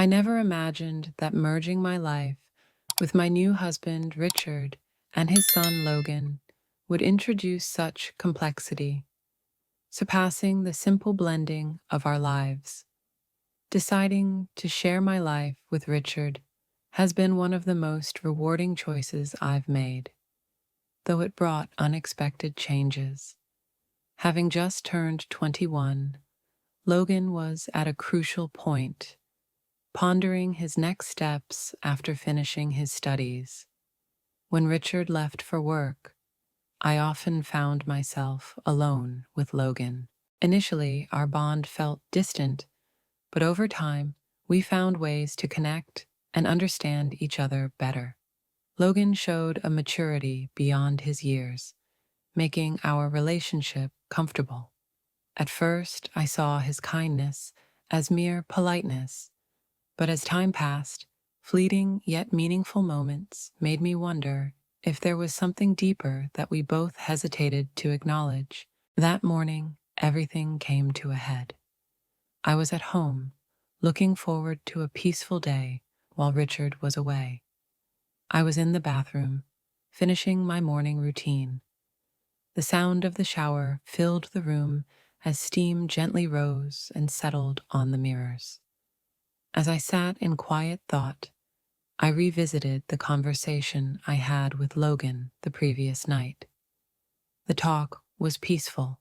I never imagined that merging my life with my new husband, Richard, and his son, Logan, would introduce such complexity, surpassing the simple blending of our lives. Deciding to share my life with Richard has been one of the most rewarding choices I've made, though it brought unexpected changes. Having just turned 21, Logan was at a crucial point, pondering his next steps after finishing his studies. When Richard left for work, I often found myself alone with Logan. Initially, our bond felt distant, but over time, we found ways to connect and understand each other better. Logan showed a maturity beyond his years, making our relationship comfortable. At first, I saw his kindness as mere politeness, but as time passed, fleeting yet meaningful moments made me wonder if there was something deeper that we both hesitated to acknowledge. That morning, everything came to a head. I was at home, looking forward to a peaceful day while Richard was away. I was in the bathroom, finishing my morning routine. The sound of the shower filled the room as steam gently rose and settled on the mirrors. As I sat in quiet thought, I revisited the conversation I had with Logan the previous night. The talk was peaceful.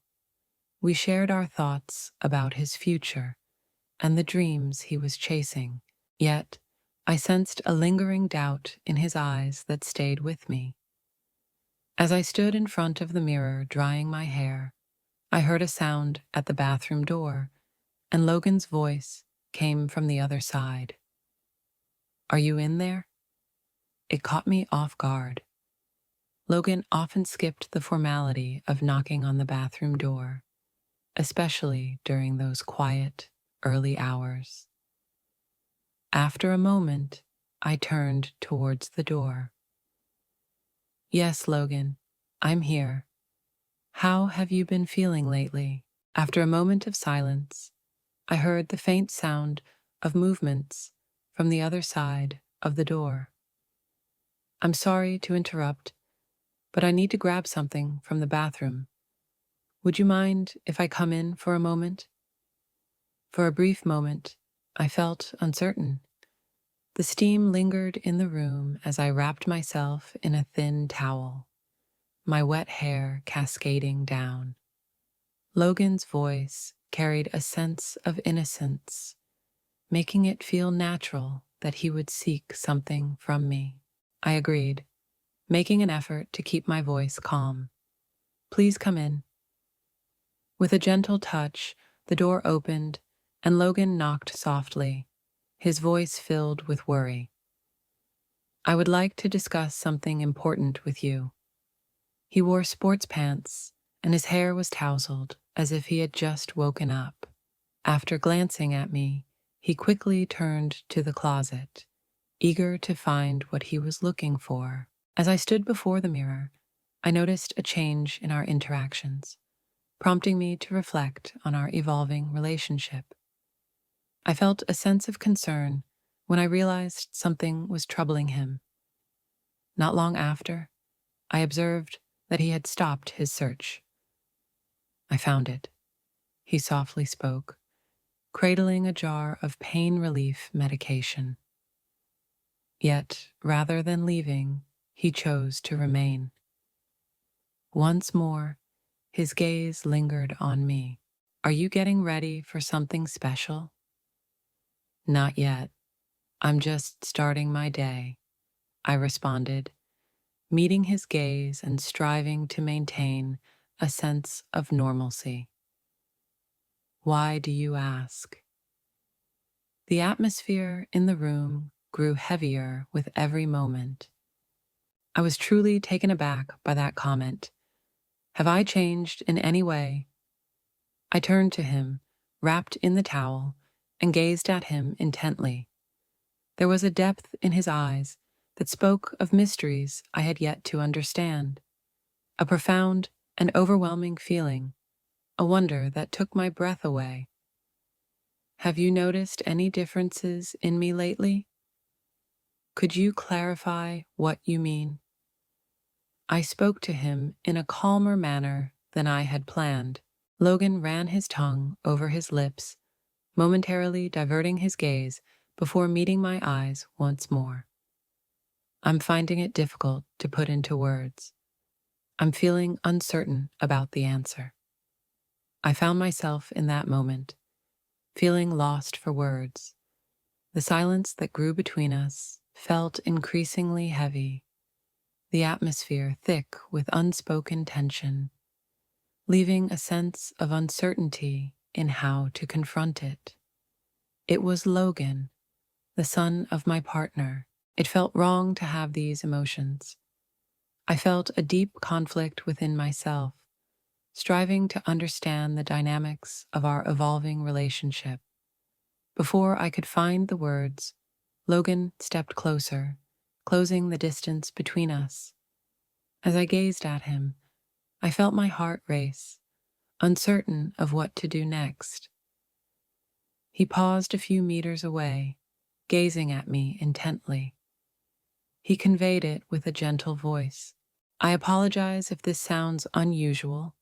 We shared our thoughts about his future and the dreams he was chasing, yet I sensed a lingering doubt in his eyes that stayed with me. As I stood in front of the mirror drying my hair, I heard a sound at the bathroom door, and Logan's voice came from the other side. "Are you in there?" It caught me off guard. Logan often skipped the formality of knocking on the bathroom door, especially during those quiet, early hours. After a moment, I turned towards the door. "Yes, Logan, I'm here. How have you been feeling lately?" After a moment of silence, I heard the faint sound of movements from the other side of the door. "I'm sorry to interrupt, but I need to grab something from the bathroom. Would you mind if I come in for a moment?" For a brief moment, I felt uncertain. The steam lingered in the room as I wrapped myself in a thin towel, my wet hair cascading down. Logan's voice carried a sense of innocence, making it feel natural that he would seek something from me. I agreed, making an effort to keep my voice calm. "Please come in." With a gentle touch, the door opened and Logan knocked softly, his voice filled with worry. "I would like to discuss something important with you." He wore sports pants, and his hair was tousled as if he had just woken up. After glancing at me, he quickly turned to the closet, eager to find what he was looking for. As I stood before the mirror, I noticed a change in our interactions, prompting me to reflect on our evolving relationship. I felt a sense of concern when I realized something was troubling him. Not long after, I observed that he had stopped his search. "I found it," he softly spoke, cradling a jar of pain relief medication. Yet, rather than leaving, he chose to remain. Once more, his gaze lingered on me. "Are you getting ready for something special?" "Not yet. I'm just starting my day," I responded, meeting his gaze and striving to maintain a sense of normalcy. "Why do you ask?" The atmosphere in the room grew heavier with every moment. I was truly taken aback by that comment. Have I changed in any way? I turned to him, wrapped in the towel, and gazed at him intently. There was a depth in his eyes that spoke of mysteries I had yet to understand, a profound and overwhelming feeling, a wonder that took my breath away. Have you noticed any differences in me lately? Could you clarify what you mean? I spoke to him in a calmer manner than I had planned. Logan ran his tongue over his lips, momentarily diverting his gaze before meeting my eyes once more. I'm finding it difficult to put into words. I'm feeling uncertain about the answer. I found myself in that moment, feeling lost for words. The silence that grew between us felt increasingly heavy, the atmosphere thick with unspoken tension, leaving a sense of uncertainty in how to confront it. It was Logan, the son of my partner. It felt wrong to have these emotions. I felt a deep conflict within myself, striving to understand the dynamics of our evolving relationship. Before I could find the words, Logan stepped closer, closing the distance between us. As I gazed at him, I felt my heart race, uncertain of what to do next. He paused a few meters away, gazing at me intently. He conveyed it with a gentle voice. I apologize if this sounds unusual,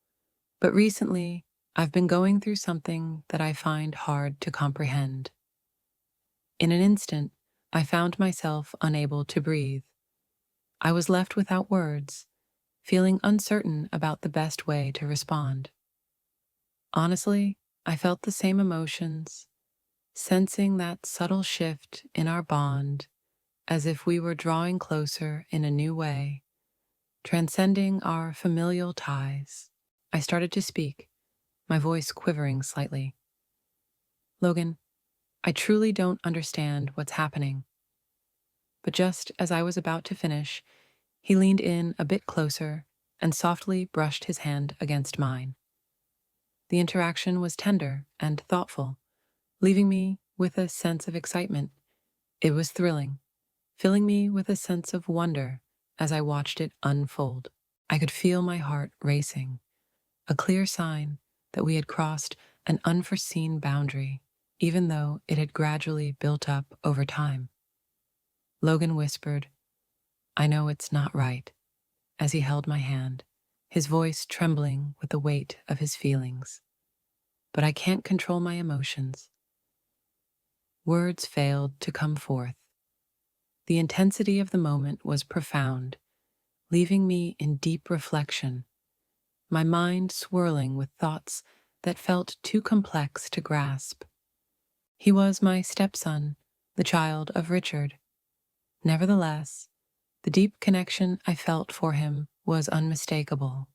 but recently I've been going through something that I find hard to comprehend. In an instant, I found myself unable to breathe. I was left without words, feeling uncertain about the best way to respond. Honestly, I felt the same emotions, sensing that subtle shift in our bond, as if we were drawing closer in a new way, transcending our familial ties. I started to speak, my voice quivering slightly. Logan, I truly don't understand what's happening. But just as I was about to finish, he leaned in a bit closer and softly brushed his hand against mine. The interaction was tender and thoughtful, leaving me with a sense of excitement. It was thrilling, filling me with a sense of wonder as I watched it unfold. I could feel my heart racing, a clear sign that we had crossed an unforeseen boundary, even though it had gradually built up over time. Logan whispered, "I know it's not right," as he held my hand, his voice trembling with the weight of his feelings. "But I can't control my emotions." Words failed to come forth. The intensity of the moment was profound, leaving me in deep reflection, my mind swirling with thoughts that felt too complex to grasp. He was my stepson, the child of Richard. Nevertheless, the deep connection I felt for him was unmistakable.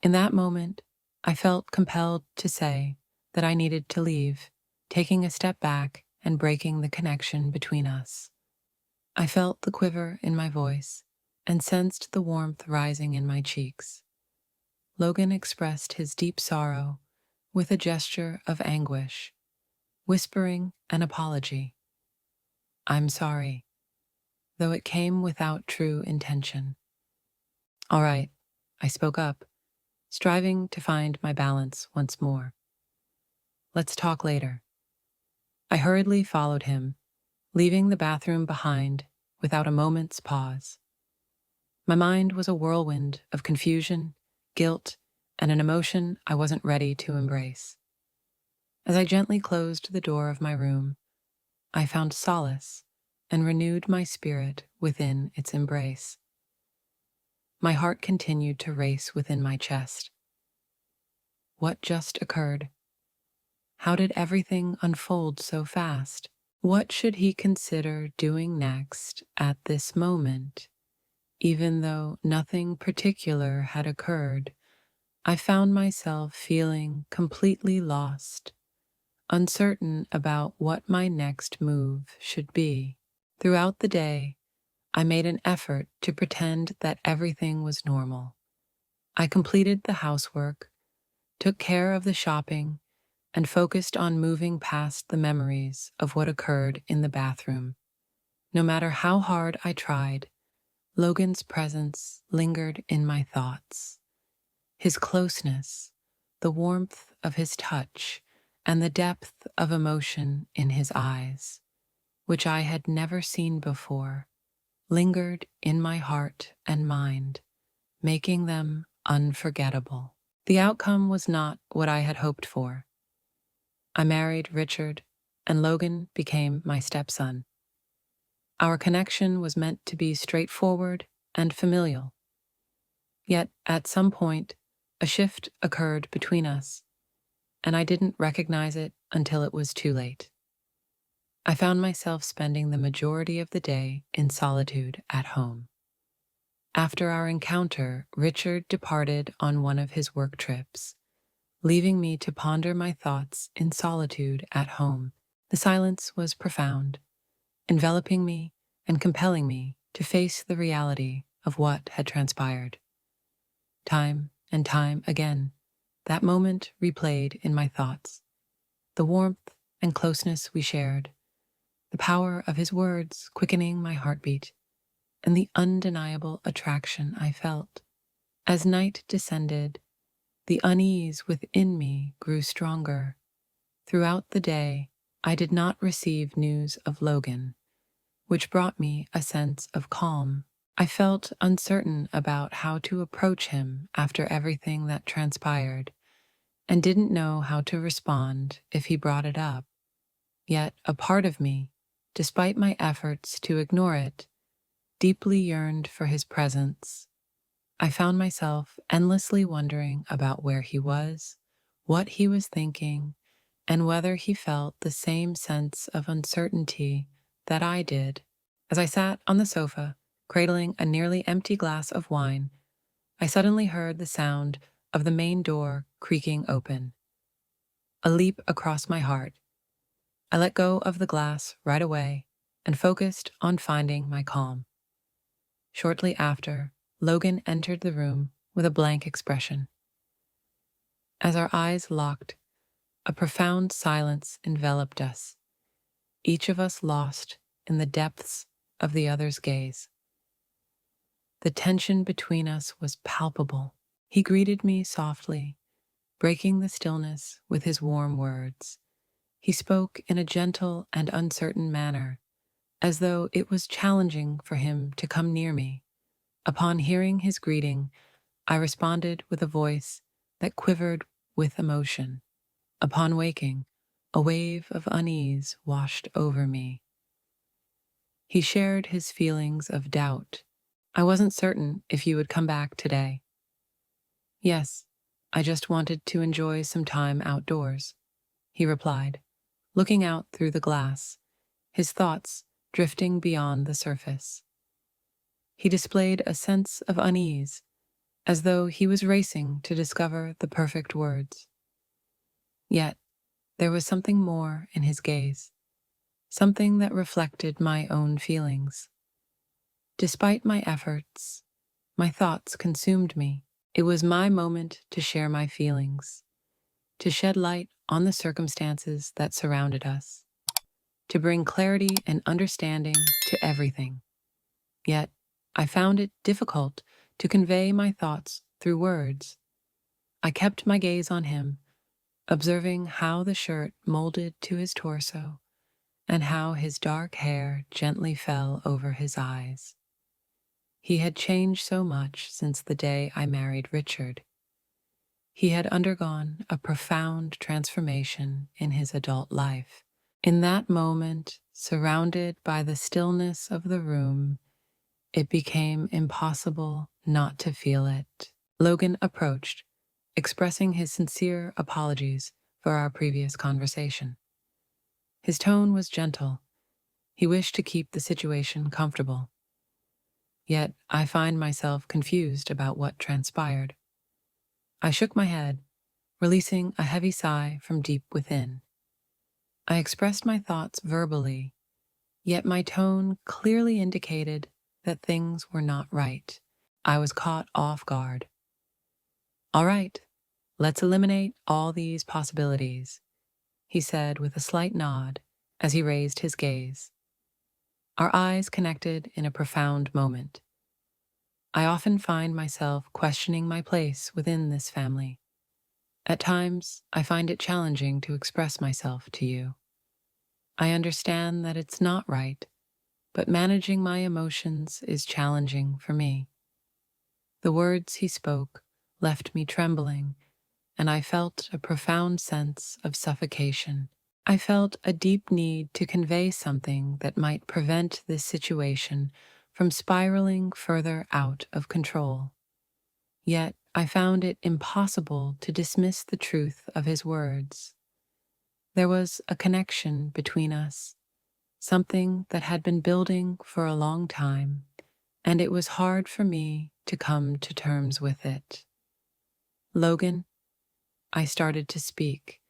In that moment, I felt compelled to say that I needed to leave, taking a step back and breaking the connection between us. I felt the quiver in my voice and sensed the warmth rising in my cheeks. Logan expressed his deep sorrow with a gesture of anguish, whispering an apology. "I'm sorry," though it came without true intention. "All right," I spoke up, striving to find my balance once more. "Let's talk later." I hurriedly followed him, leaving the bathroom behind without a moment's pause. My mind was a whirlwind of confusion, guilt, and an emotion I wasn't ready to embrace. As I gently closed the door of my room, I found solace and renewed my spirit within its embrace. My heart continued to race within my chest. What just occurred? How did everything unfold so fast? What should he consider doing next at this moment? Even though nothing particular had occurred, I found myself feeling completely lost, uncertain about what my next move should be. Throughout the day, I made an effort to pretend that everything was normal. I completed the housework, took care of the shopping, and focused on moving past the memories of what occurred in the bathroom. No matter how hard I tried, Logan's presence lingered in my thoughts. His closeness, the warmth of his touch, and the depth of emotion in his eyes, which I had never seen before, lingered in my heart and mind, making them unforgettable. The outcome was not what I had hoped for. I married Richard, and Logan became my stepson. Our connection was meant to be straightforward and familial. Yet, at some point, a shift occurred between us, and I didn't recognize it until it was too late. I found myself spending the majority of the day in solitude at home. After our encounter, Richard departed on one of his work trips, leaving me to ponder my thoughts in solitude at home. The silence was profound, enveloping me and compelling me to face the reality of what had transpired. Time and time again, that moment replayed in my thoughts. The warmth and closeness we shared, the power of his words quickening my heartbeat, and the undeniable attraction I felt. As night descended, the unease within me grew stronger. Throughout the day, I did not receive news of Logan, which brought me a sense of calm. I felt uncertain about how to approach him after everything that transpired, and didn't know how to respond if he brought it up. Yet a part of me, despite my efforts to ignore it, deeply yearned for his presence. I found myself endlessly wondering about where he was, what he was thinking, and whether he felt the same sense of uncertainty that I did. As I sat on the sofa, cradling a nearly empty glass of wine, I suddenly heard the sound of the main door creaking open. A leap across my heart. I let go of the glass right away and focused on finding my calm. Shortly after, Logan entered the room with a blank expression. As our eyes locked, a profound silence enveloped us, each of us lost in the depths of the other's gaze. The tension between us was palpable. He greeted me softly, breaking the stillness with his warm words. He spoke in a gentle and uncertain manner, as though it was challenging for him to come near me. Upon hearing his greeting, I responded with a voice that quivered with emotion. Upon waking, a wave of unease washed over me. He shared his feelings of doubt. "I wasn't certain if you would come back today." "Yes, I just wanted to enjoy some time outdoors," he replied, looking out through the glass, his thoughts drifting beyond the surface. He displayed a sense of unease, as though he was racing to discover the perfect words. Yet, there was something more in his gaze, something that reflected my own feelings. Despite my efforts, my thoughts consumed me. It was my moment to share my feelings, to shed light on the circumstances that surrounded us, to bring clarity and understanding to everything. Yet, I found it difficult to convey my thoughts through words. I kept my gaze on him, observing how the shirt molded to his torso and how his dark hair gently fell over his eyes. He had changed so much since the day I married Richard. He had undergone a profound transformation in his adult life. In that moment, surrounded by the stillness of the room, it became impossible not to feel it. Logan approached, expressing his sincere apologies for our previous conversation. His tone was gentle. He wished to keep the situation comfortable. Yet I find myself confused about what transpired. I shook my head, releasing a heavy sigh from deep within. I expressed my thoughts verbally, yet my tone clearly indicated that things were not right. I was caught off guard. "All right, let's eliminate all these possibilities," he said with a slight nod as he raised his gaze. Our eyes connected in a profound moment. I often find myself questioning my place within this family. At times, I find it challenging to express myself to you. I understand that it's not right, but managing my emotions is challenging for me. The words he spoke left me trembling, and I felt a profound sense of suffocation. I felt a deep need to convey something that might prevent this situation from spiraling further out of control. Yet I found it impossible to dismiss the truth of his words. There was a connection between us, something that had been building for a long time, and it was hard for me to come to terms with it. Logan, I started to speak,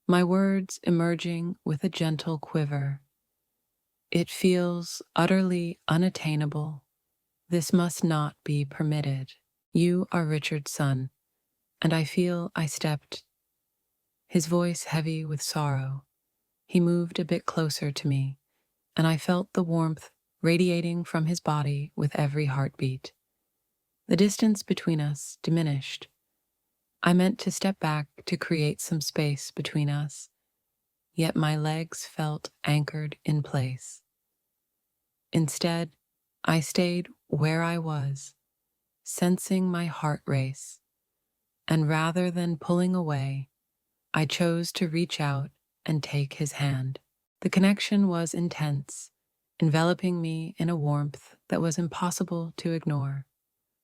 my words emerging with a gentle quiver. It feels utterly unattainable. This must not be permitted. You are Richard's son, and I feel I stepped. His voice heavy with sorrow. He moved a bit closer to me, and I felt the warmth radiating from his body with every heartbeat. The distance between us diminished. I meant to step back to create some space between us, yet my legs felt anchored in place. Instead, I stayed where I was, sensing my heart race, and rather than pulling away, I chose to reach out and take his hand. The connection was intense, enveloping me in a warmth that was impossible to ignore.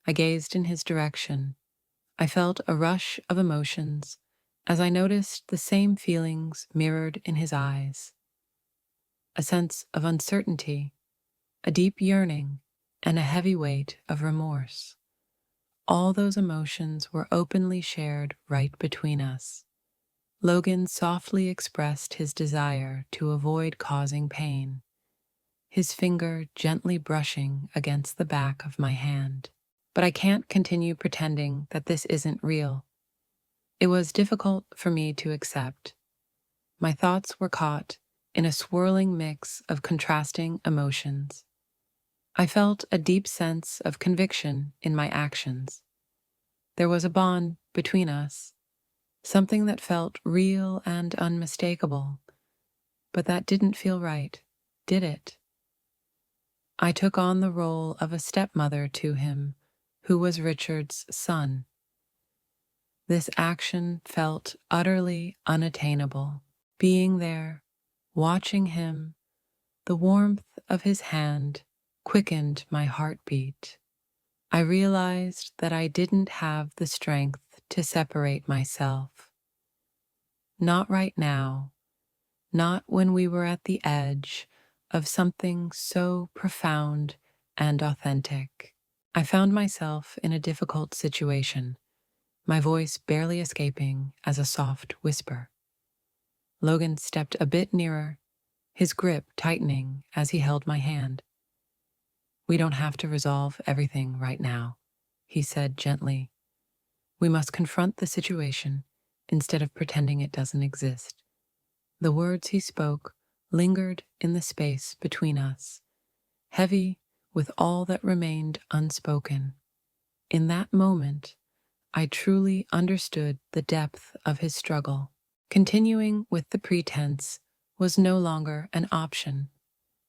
I gazed in his direction. I felt a rush of emotions as I noticed the same feelings mirrored in his eyes. A sense of uncertainty, a deep yearning, and a heavy weight of remorse. All those emotions were openly shared right between us. Logan softly expressed his desire to avoid causing pain, his finger gently brushing against the back of my hand. But I can't continue pretending that this isn't real. It was difficult for me to accept. My thoughts were caught in a swirling mix of contrasting emotions. I felt a deep sense of conviction in my actions. There was a bond between us, something that felt real and unmistakable, but that didn't feel right, did it? I took on the role of a stepmother to him, who was Richard's son. This action felt utterly unattainable. Being there, watching him, the warmth of his hand quickened my heartbeat. I realized that I didn't have the strength to separate myself. Not right now, not when we were at the edge of something so profound and authentic. I found myself in a difficult situation, my voice barely escaping as a soft whisper. Logan stepped a bit nearer, his grip tightening as he held my hand. "We don't have to resolve everything right now," he said gently. "We must confront the situation instead of pretending it doesn't exist." The words he spoke lingered in the space between us, heavy with all that remained unspoken. In that moment, I truly understood the depth of his struggle. Continuing with the pretense was no longer an option.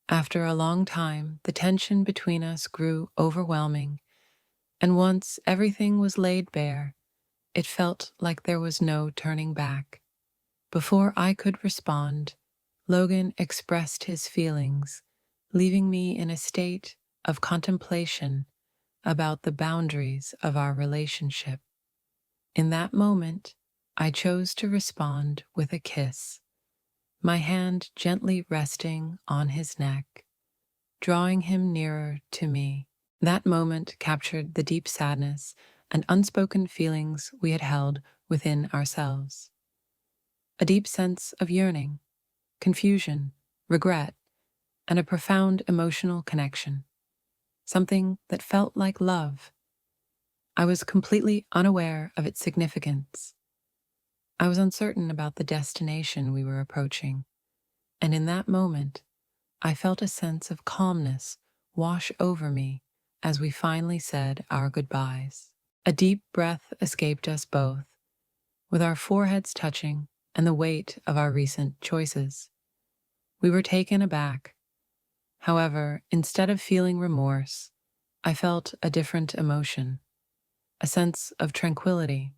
After a long time, the tension between us grew overwhelming, and once everything was laid bare, it felt like there was no turning back. Before I could respond, Logan expressed his feelings, leaving me in a state of contemplation about the boundaries of our relationship. In that moment, I chose to respond with a kiss, my hand gently resting on his neck, drawing him nearer to me. That moment captured the deep sadness and unspoken feelings we had held within ourselves. A deep sense of yearning, confusion, regret, and a profound emotional connection. Something that felt like love. I was completely unaware of its significance. I was uncertain about the destination we were approaching, and in that moment, I felt a sense of calmness wash over me as we finally said our goodbyes. A deep breath escaped us both, with our foreheads touching and the weight of our recent choices. We were taken aback. However, instead of feeling remorse, I felt a different emotion, a sense of tranquility.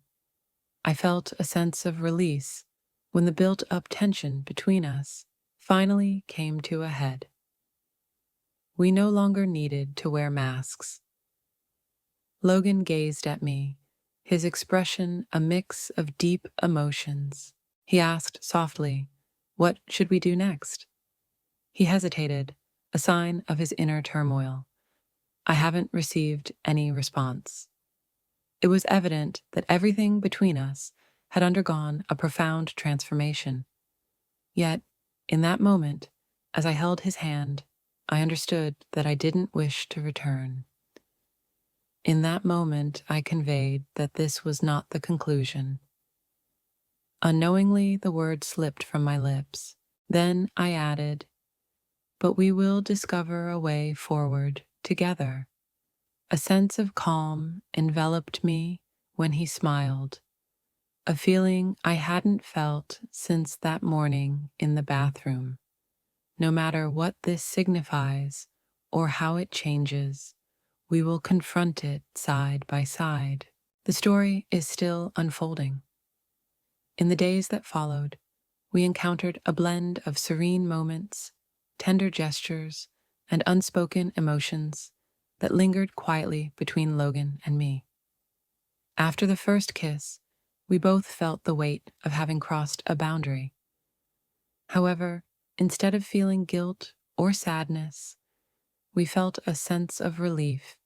I felt a sense of release when the built-up tension between us finally came to a head. We no longer needed to wear masks. Logan gazed at me, his expression a mix of deep emotions. He asked softly, "What should we do next?" He hesitated, a sign of his inner turmoil. I haven't received any response. It was evident that everything between us had undergone a profound transformation. Yet, in that moment, as I held his hand, I understood that I didn't wish to return. In that moment, I conveyed that this was not the conclusion. Unknowingly, the word slipped from my lips. Then I added, "But we will discover a way forward together." A sense of calm enveloped me when he smiled, a feeling I hadn't felt since that morning in the bathroom. No matter what this signifies or how it changes, we will confront it side by side. The story is still unfolding. In the days that followed, we encountered a blend of serene moments, tender gestures, and unspoken emotions that lingered quietly between Logan and me. After the first kiss, we both felt the weight of having crossed a boundary. However, instead of feeling guilt or sadness, we felt a sense of relief,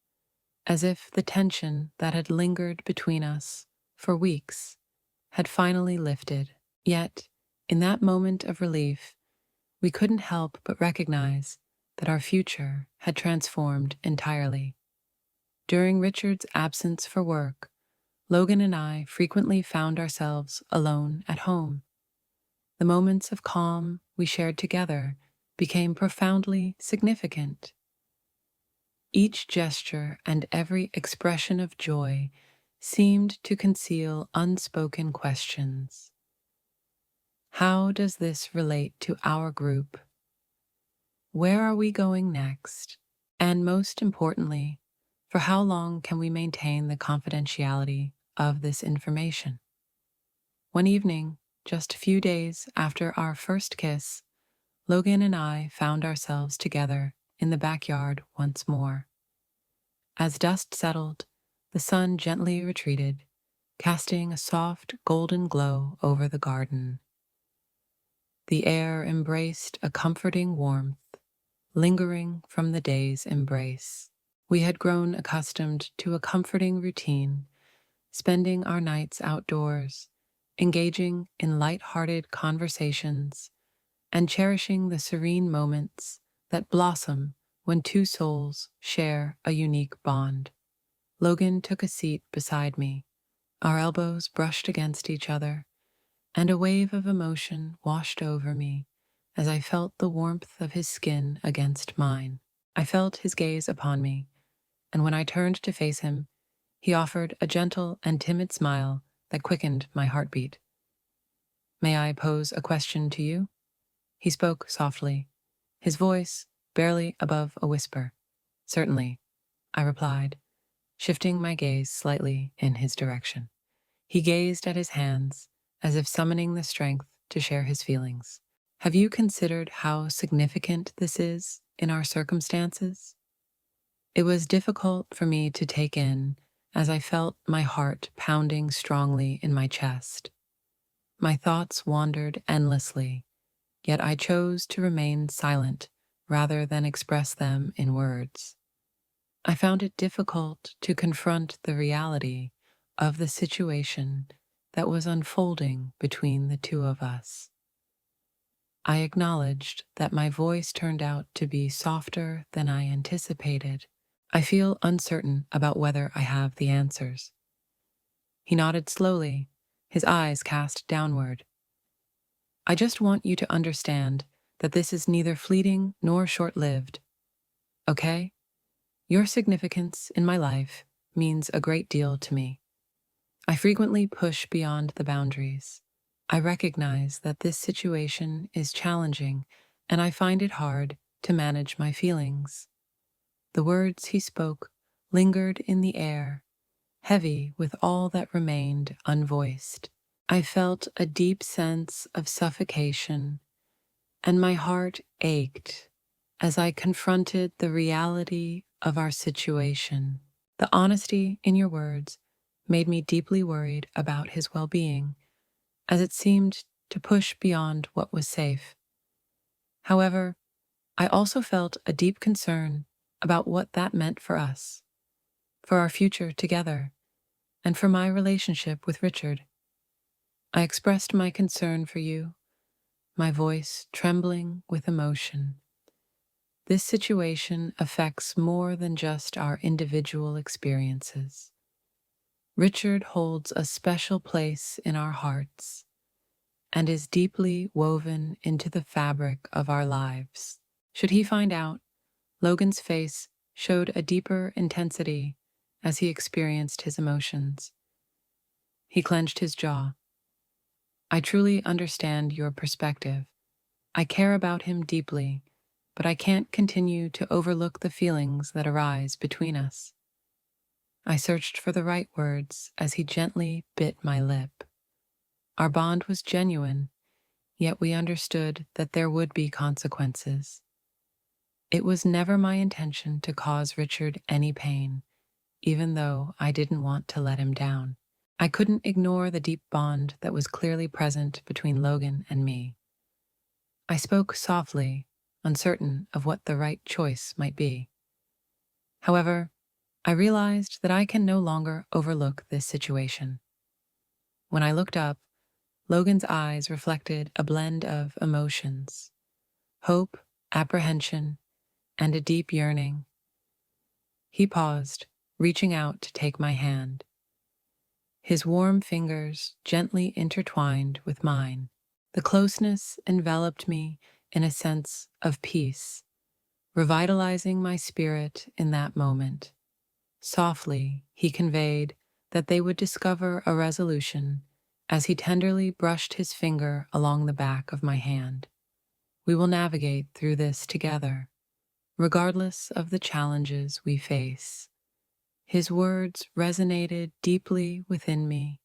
as if the tension that had lingered between us for weeks had finally lifted. Yet, in that moment of relief, we couldn't help but recognize that our future had transformed entirely. During Richard's absence for work, Logan and I frequently found ourselves alone at home. The moments of calm we shared together became profoundly significant. Each gesture and every expression of joy seemed to conceal unspoken questions. How does this relate to our group? Where are we going next? And most importantly, for how long can we maintain the confidentiality of this information? One evening, just a few days after our first kiss, Logan and I found ourselves together in the backyard once more. As dusk settled, the sun gently retreated, casting a soft golden glow over the garden. The air embraced a comforting warmth, lingering from the day's embrace. We had grown accustomed to a comforting routine, spending our nights outdoors, engaging in light-hearted conversations, and cherishing the serene moments that blossom when two souls share a unique bond. Logan took a seat beside me. Our elbows brushed against each other, and a wave of emotion washed over me as I felt the warmth of his skin against mine. I felt his gaze upon me, and when I turned to face him, he offered a gentle and timid smile that quickened my heartbeat. "May I pose a question to you?" He spoke softly, his voice barely above a whisper. "Certainly," I replied, shifting my gaze slightly in his direction. He gazed at his hands, as if summoning the strength to share his feelings. "Have you considered how significant this is in our circumstances?" It was difficult for me to take in, as I felt my heart pounding strongly in my chest. My thoughts wandered endlessly, yet I chose to remain silent rather than express them in words. I found it difficult to confront the reality of the situation that was unfolding between the two of us. I acknowledged that my voice turned out to be softer than I anticipated. "I feel uncertain about whether I have the answers." He nodded slowly, his eyes cast downward. "I just want you to understand that this is neither fleeting nor short-lived, okay? Your significance in my life means a great deal to me. I frequently push beyond the boundaries. I recognize that this situation is challenging, and I find it hard to manage my feelings. The words he spoke lingered in the air, heavy with all that remained unvoiced. I felt a deep sense of suffocation, and my heart ached as I confronted the reality of our situation. The honesty in your words made me deeply worried about his well-being, as it seemed to push beyond what was safe. However, I also felt a deep concern about what that meant for us, for our future together, and for my relationship with Richard. I expressed my concern for you, my voice trembling with emotion. This situation affects more than just our individual experiences. Richard holds a special place in our hearts and is deeply woven into the fabric of our lives. Should he find out, Logan's face showed a deeper intensity as he experienced his emotions. He clenched his jaw. I truly understand your perspective. I care about him deeply, but I can't continue to overlook the feelings that arise between us. I searched for the right words as he gently bit my lip. Our bond was genuine, yet we understood that there would be consequences. It was never my intention to cause Richard any pain, even though I didn't want to let him down. I couldn't ignore the deep bond that was clearly present between Logan and me. I spoke softly, uncertain of what the right choice might be. However, I realized that I can no longer overlook this situation. When I looked up, Logan's eyes reflected a blend of emotions: hope, apprehension, and a deep yearning. He paused, reaching out to take my hand. His warm fingers gently intertwined with mine. The closeness enveloped me in a sense of peace, revitalizing my spirit in that moment. Softly, he conveyed that they would discover a resolution as he tenderly brushed his finger along the back of my hand. We will navigate through this together, regardless of the challenges we face. His words resonated deeply within me,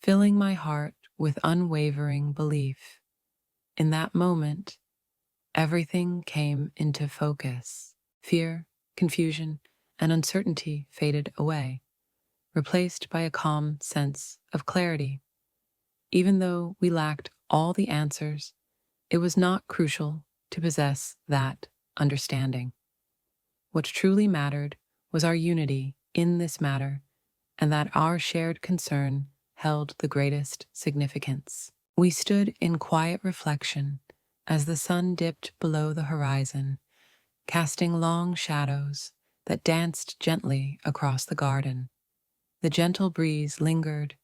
filling my heart with unwavering belief. In that moment, everything came into focus. Fear, confusion, and uncertainty faded away, replaced by a calm sense of clarity. Even though we lacked all the answers, it was not crucial to possess that understanding. What truly mattered was our unity in this matter, and that our shared concern held the greatest significance. We stood in quiet reflection as the sun dipped below the horizon, casting long shadows that danced gently across the garden. The gentle breeze lingered,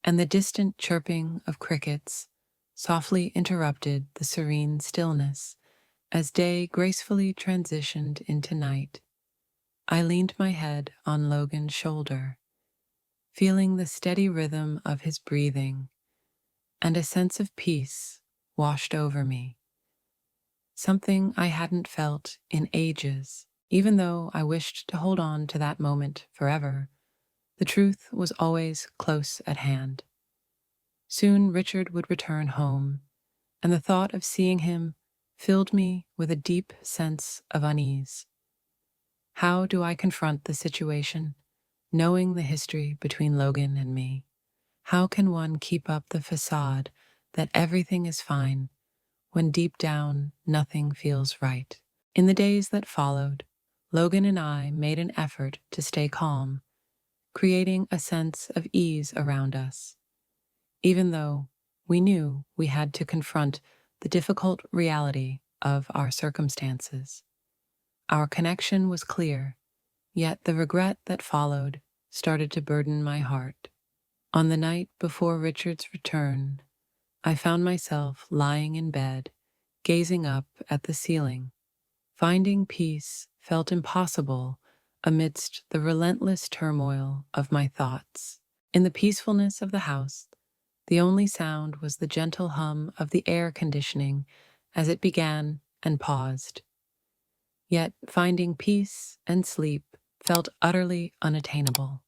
and the distant chirping of crickets softly interrupted the serene stillness as day gracefully transitioned into night. I leaned my head on Logan's shoulder, feeling the steady rhythm of his breathing, and a sense of peace washed over me, something I hadn't felt in ages. Even though I wished to hold on to that moment forever, the truth was always close at hand. Soon Richard would return home, and the thought of seeing him filled me with a deep sense of unease. How do I confront the situation, knowing the history between Logan and me? How can one keep up the facade that everything is fine when deep down nothing feels right? In the days that followed, Logan and I made an effort to stay calm, creating a sense of ease around us, even though we knew we had to confront the difficult reality of our circumstances. Our connection was clear, yet the regret that followed started to burden my heart. On the night before Richard's return, I found myself lying in bed, gazing up at the ceiling. Finding peace felt impossible amidst the relentless turmoil of my thoughts. In the peacefulness of the house, the only sound was the gentle hum of the air conditioning as it began and paused. Yet finding peace and sleep felt utterly unattainable.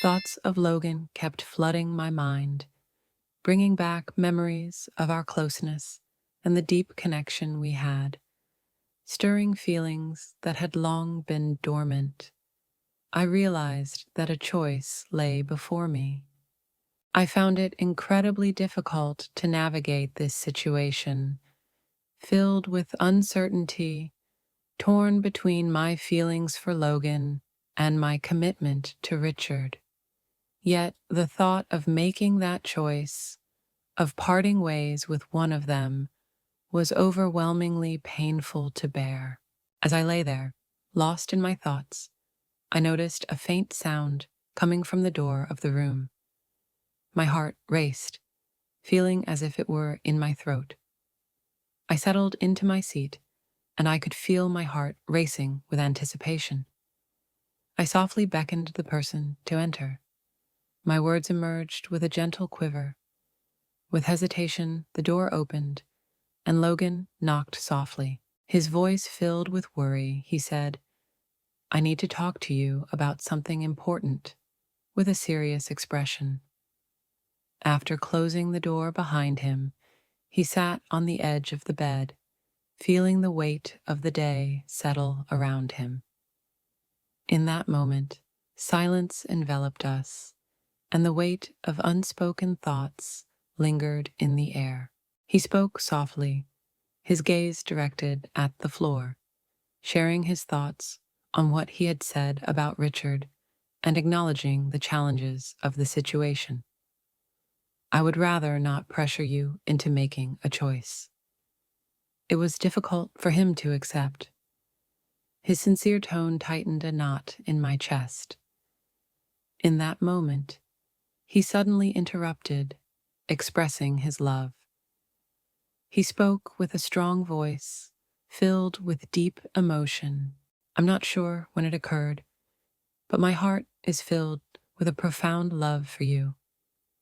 Thoughts of Logan kept flooding my mind, bringing back memories of our closeness and the deep connection we had, stirring feelings that had long been dormant. I realized that a choice lay before me. I found it incredibly difficult to navigate this situation, filled with uncertainty, torn between my feelings for Logan and my commitment to Richard. Yet the thought of making that choice, of parting ways with one of them, was overwhelmingly painful to bear. As I lay there, lost in my thoughts, I noticed a faint sound coming from the door of the room. My heart raced, feeling as if it were in my throat. I settled into my seat, and I could feel my heart racing with anticipation. I softly beckoned the person to enter. My words emerged with a gentle quiver. With hesitation, the door opened, and Logan knocked softly. His voice filled with worry, he said, "I need to talk to you about something important," with a serious expression. After closing the door behind him, he sat on the edge of the bed, feeling the weight of the day settle around him. In that moment, silence enveloped us, and the weight of unspoken thoughts lingered in the air. He spoke softly, his gaze directed at the floor, sharing his thoughts on what he had said about Richard and acknowledging the challenges of the situation. "I would rather not pressure you into making a choice." It was difficult for him to accept. His sincere tone tightened a knot in my chest. In that moment, he suddenly interrupted, expressing his love. He spoke with a strong voice, filled with deep emotion. "I'm not sure when it occurred, but my heart is filled with a profound love for you.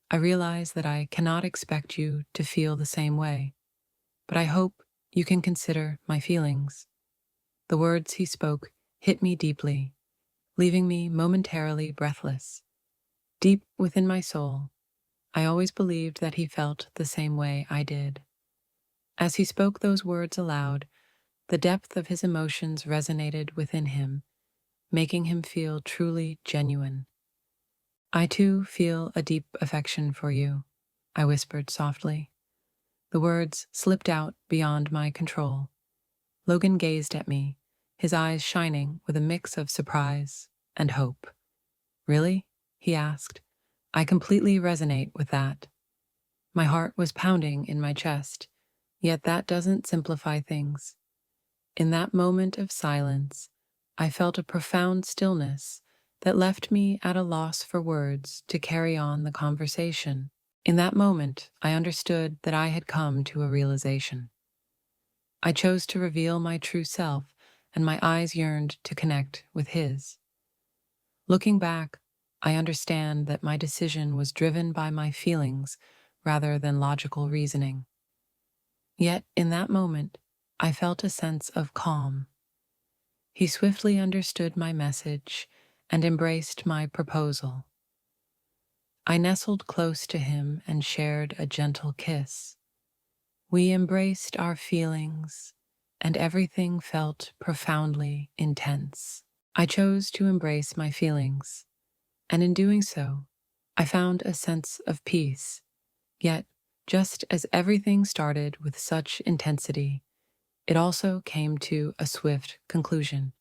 I realize that I cannot expect you to feel the same way, but I hope you can consider my feelings." The words he spoke hit me deeply, leaving me momentarily breathless. Deep within my soul, I always believed that he felt the same way I did. As he spoke those words aloud, the depth of his emotions resonated within him, making him feel truly genuine. "I too feel a deep affection for you," I whispered softly. The words slipped out beyond my control. Logan gazed at me, his eyes shining with a mix of surprise and hope. "Really?" he asked. "I completely resonate with that." My heart was pounding in my chest, yet that doesn't simplify things. In that moment of silence, I felt a profound stillness that left me at a loss for words to carry on the conversation. In that moment, I understood that I had come to a realization. I chose to reveal my true self, and my eyes yearned to connect with his. Looking back, I understand that my decision was driven by my feelings rather than logical reasoning. Yet, in that moment, I felt a sense of calm. He swiftly understood my message and embraced my proposal. I nestled close to him and shared a gentle kiss. We embraced our feelings, and everything felt profoundly intense. I chose to embrace my feelings, and in doing so, I found a sense of peace. Yet, just as everything started with such intensity, it also came to a swift conclusion.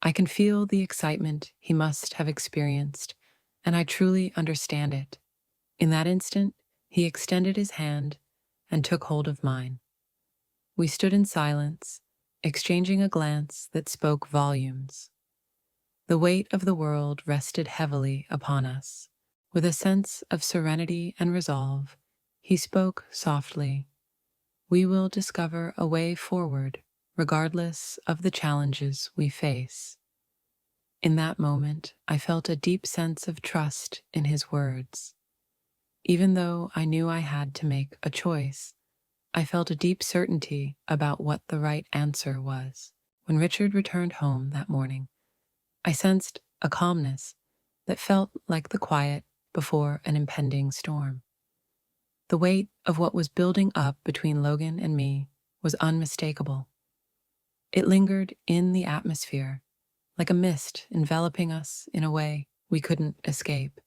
I can feel the excitement he must have experienced, and I truly understand it. In that instant, he extended his hand and took hold of mine. We stood in silence, exchanging a glance that spoke volumes. The weight of the world rested heavily upon us. With a sense of serenity and resolve, he spoke softly. "We will discover a way forward, regardless of the challenges we face." In that moment, I felt a deep sense of trust in his words. Even though I knew I had to make a choice, I felt a deep certainty about what the right answer was. When Richard returned home that morning, I sensed a calmness that felt like the quiet before an impending storm. The weight of what was building up between Logan and me was unmistakable. It lingered in the atmosphere, like a mist enveloping us in a way we couldn't escape.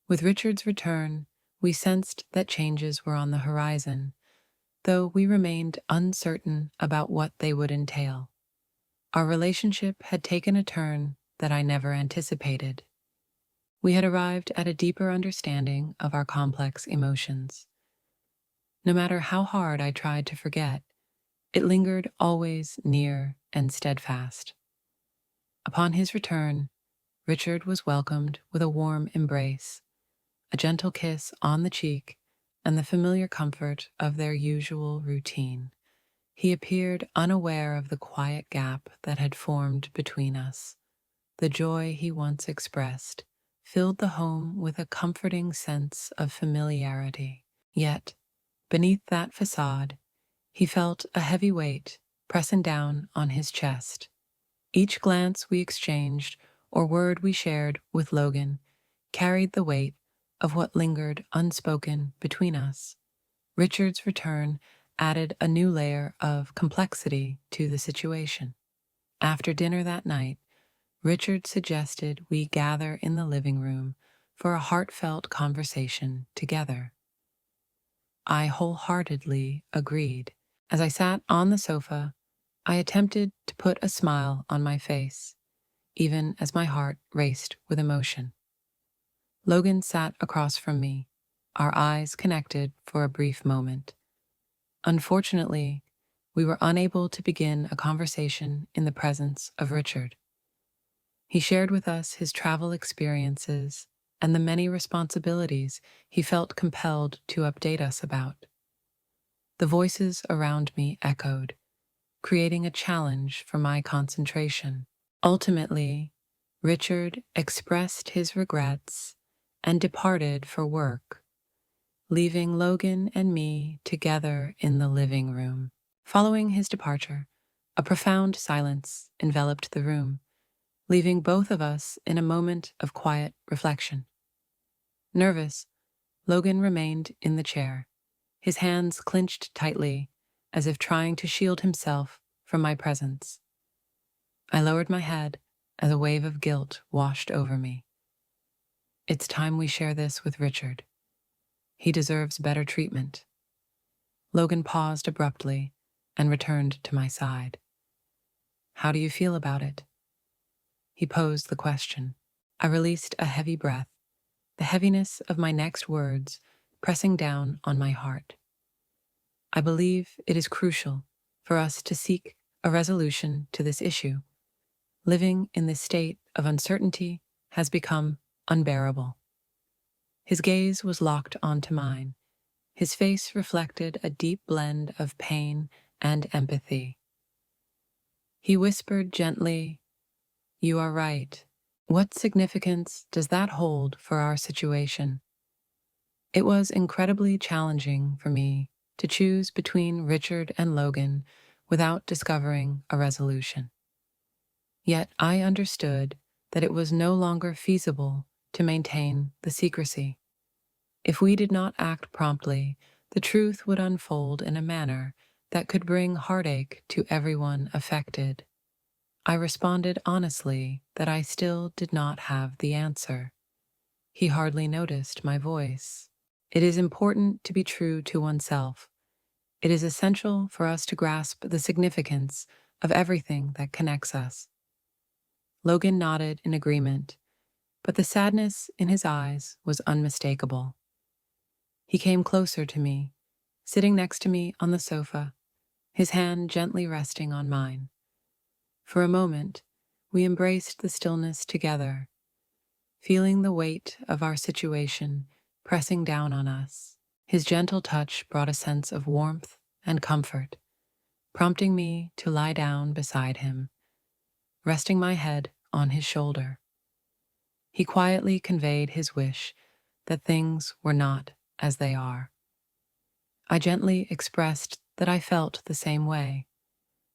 With Richard's return, we sensed that changes were on the horizon, though we remained uncertain about what they would entail. Our relationship had taken a turn that I never anticipated. We had arrived at a deeper understanding of our complex emotions. No matter how hard I tried to forget, it lingered always near and steadfast. Upon his return, Richard was welcomed with a warm embrace, a gentle kiss on the cheek, and the familiar comfort of their usual routine. He appeared unaware of the quiet gap that had formed between us. The joy he once expressed filled the home with a comforting sense of familiarity. Yet, beneath that facade, he felt a heavy weight pressing down on his chest. Each glance we exchanged or word we shared with Logan carried the weight of what lingered unspoken between us. Richard's return added a new layer of complexity to the situation. After dinner that night, Richard suggested we gather in the living room for a heartfelt conversation together. I wholeheartedly agreed. As I sat on the sofa, I attempted to put a smile on my face, even as my heart raced with emotion. Logan sat across from me, our eyes connected for a brief moment. Unfortunately, we were unable to begin a conversation in the presence of Richard. He shared with us his travel experiences and the many responsibilities he felt compelled to update us about. The voices around me echoed, creating a challenge for my concentration. Ultimately, Richard expressed his regrets and departed for work, leaving Logan and me together in the living room. Following his departure, a profound silence enveloped the room, leaving both of us in a moment of quiet reflection. Nervous, Logan remained in the chair, his hands clenched tightly, as if trying to shield himself from my presence. I lowered my head as a wave of guilt washed over me. It's time we share this with Richard. He deserves better treatment. Logan paused abruptly and returned to my side. How do you feel about it? He posed the question. I released a heavy breath, the heaviness of my next words pressing down on my heart. I believe it is crucial for us to seek a resolution to this issue. Living in this state of uncertainty has become unbearable. His gaze was locked onto mine. His face reflected a deep blend of pain and empathy. He whispered gently, "You are right. What significance does that hold for our situation?" It was incredibly challenging for me to choose between Richard and Logan without discovering a resolution. Yet I understood that it was no longer feasible to maintain the secrecy. If we did not act promptly, the truth would unfold in a manner that could bring heartache to everyone affected. I responded honestly that I still did not have the answer. He hardly noticed my voice. It is important to be true to oneself. It is essential for us to grasp the significance of everything that connects us. Logan nodded in agreement, but the sadness in his eyes was unmistakable. He came closer to me, sitting next to me on the sofa, his hand gently resting on mine. For a moment, we embraced the stillness together, feeling the weight of our situation pressing down on us. His gentle touch brought a sense of warmth and comfort, prompting me to lie down beside him, resting my head on his shoulder. He quietly conveyed his wish that things were not as they are. I gently expressed that I felt the same way,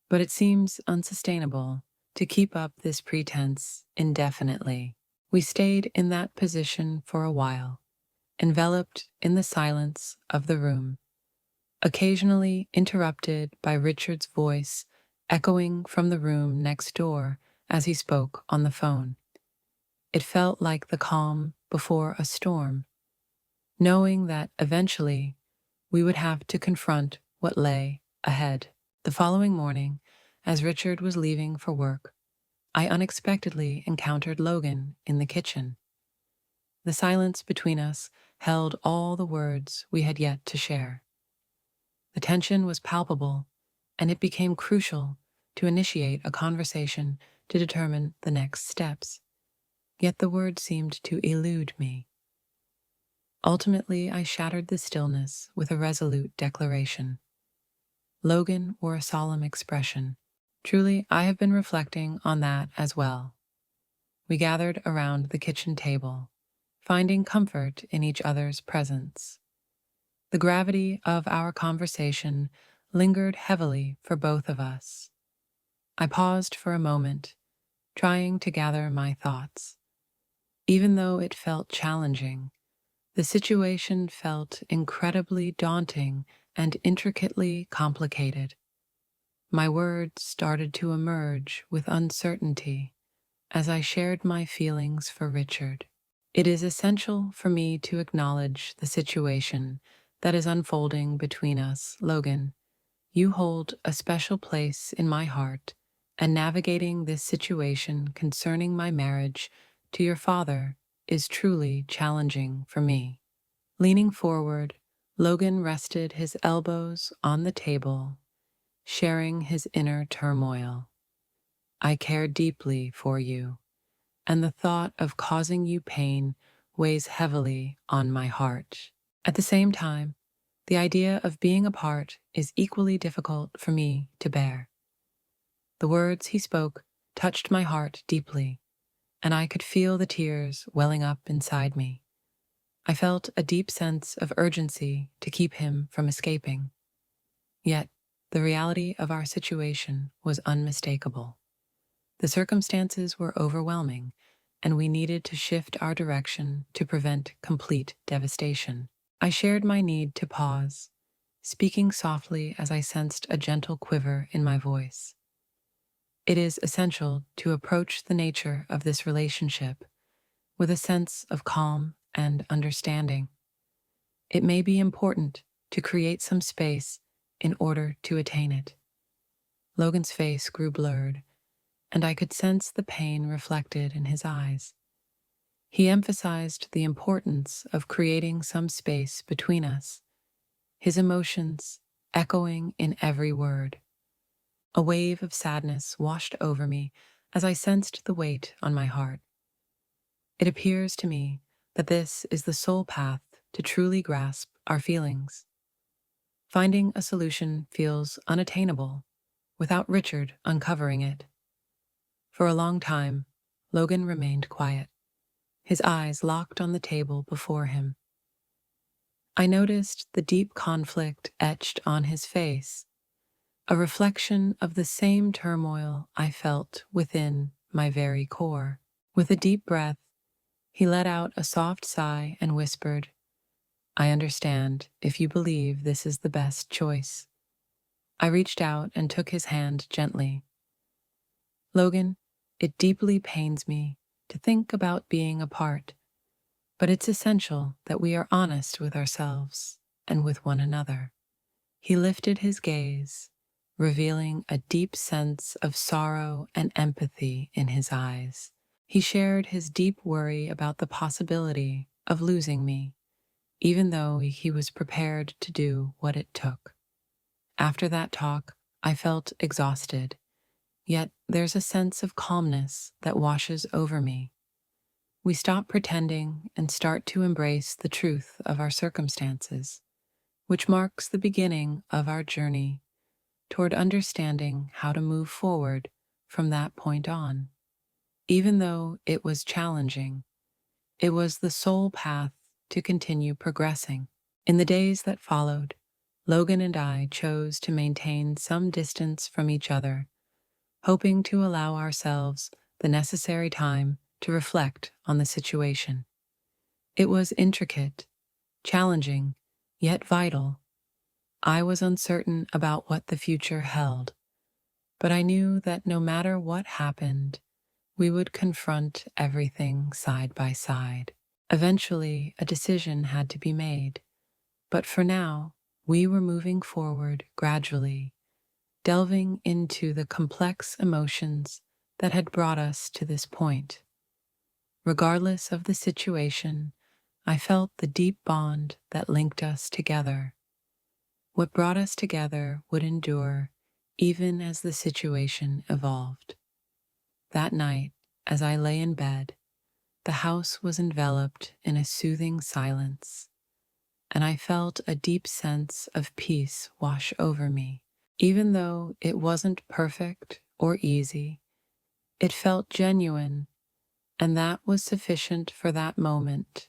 but it seems unsustainable to keep up this pretense indefinitely. We stayed in that position for a while, enveloped in the silence of the room, occasionally interrupted by Richard's voice echoing from the room next door as he spoke on the phone. It felt like the calm before a storm, knowing that eventually we would have to confront what lay ahead. The following morning, as Richard was leaving for work, I unexpectedly encountered Logan in the kitchen. The silence between us held all the words we had yet to share. The tension was palpable, and it became crucial to initiate a conversation to determine the next steps. Yet the words seemed to elude me. Ultimately, I shattered the stillness with a resolute declaration. Logan wore a solemn expression. Truly, I have been reflecting on that as well. We gathered around the kitchen table, finding comfort in each other's presence. The gravity of our conversation lingered heavily for both of us. I paused for a moment, trying to gather my thoughts. Even though it felt challenging, the situation felt incredibly daunting and intricately complicated. My words started to emerge with uncertainty as I shared my feelings for Richard. It is essential for me to acknowledge the situation that is unfolding between us, Logan. You hold a special place in my heart, and navigating this situation concerning my marriage to your father is truly challenging for me. Leaning forward, Logan rested his elbows on the table, sharing his inner turmoil. I care deeply for you, and the thought of causing you pain weighs heavily on my heart. At the same time, the idea of being apart is equally difficult for me to bear. The words he spoke touched my heart deeply, and I could feel the tears welling up inside me. I felt a deep sense of urgency to keep him from escaping. Yet, the reality of our situation was unmistakable. The circumstances were overwhelming, and we needed to shift our direction to prevent complete devastation. I shared my need to pause, speaking softly as I sensed a gentle quiver in my voice. It is essential to approach the nature of this relationship with a sense of calm and understanding. It may be important to create some space in order to attain it. Logan's face grew blurred, and I could sense the pain reflected in his eyes. He emphasized the importance of creating some space between us, his emotions echoing in every word. A wave of sadness washed over me as I sensed the weight on my heart. It appears to me that this is the sole path to truly grasp our feelings. Finding a solution feels unattainable without Richard uncovering it. For a long time, Logan remained quiet, his eyes locked on the table before him. I noticed the deep conflict etched on his face, a reflection of the same turmoil I felt within my very core. With a deep breath, he let out a soft sigh and whispered, "I understand if you believe this is the best choice." I reached out and took his hand gently. "Logan, it deeply pains me to think about being apart, but it's essential that we are honest with ourselves and with one another." He lifted his gaze, revealing a deep sense of sorrow and empathy in his eyes. He shared his deep worry about the possibility of losing me, even though he was prepared to do what it took. After that talk, I felt exhausted, yet there's a sense of calmness that washes over me. We stop pretending and start to embrace the truth of our circumstances, which marks the beginning of our journey toward understanding how to move forward from that point on. Even though it was challenging, it was the sole path to continue progressing. In the days that followed, Logan and I chose to maintain some distance from each other, hoping to allow ourselves the necessary time to reflect on the situation. It was intricate, challenging, yet vital. I was uncertain about what the future held, but I knew that no matter what happened, we would confront everything side by side. Eventually, a decision had to be made, but for now, we were moving forward gradually, delving into the complex emotions that had brought us to this point. Regardless of the situation, I felt the deep bond that linked us together. What brought us together would endure even as the situation evolved. That night, as I lay in bed, the house was enveloped in a soothing silence, and I felt a deep sense of peace wash over me. Even though it wasn't perfect or easy, it felt genuine, and that was sufficient for that moment.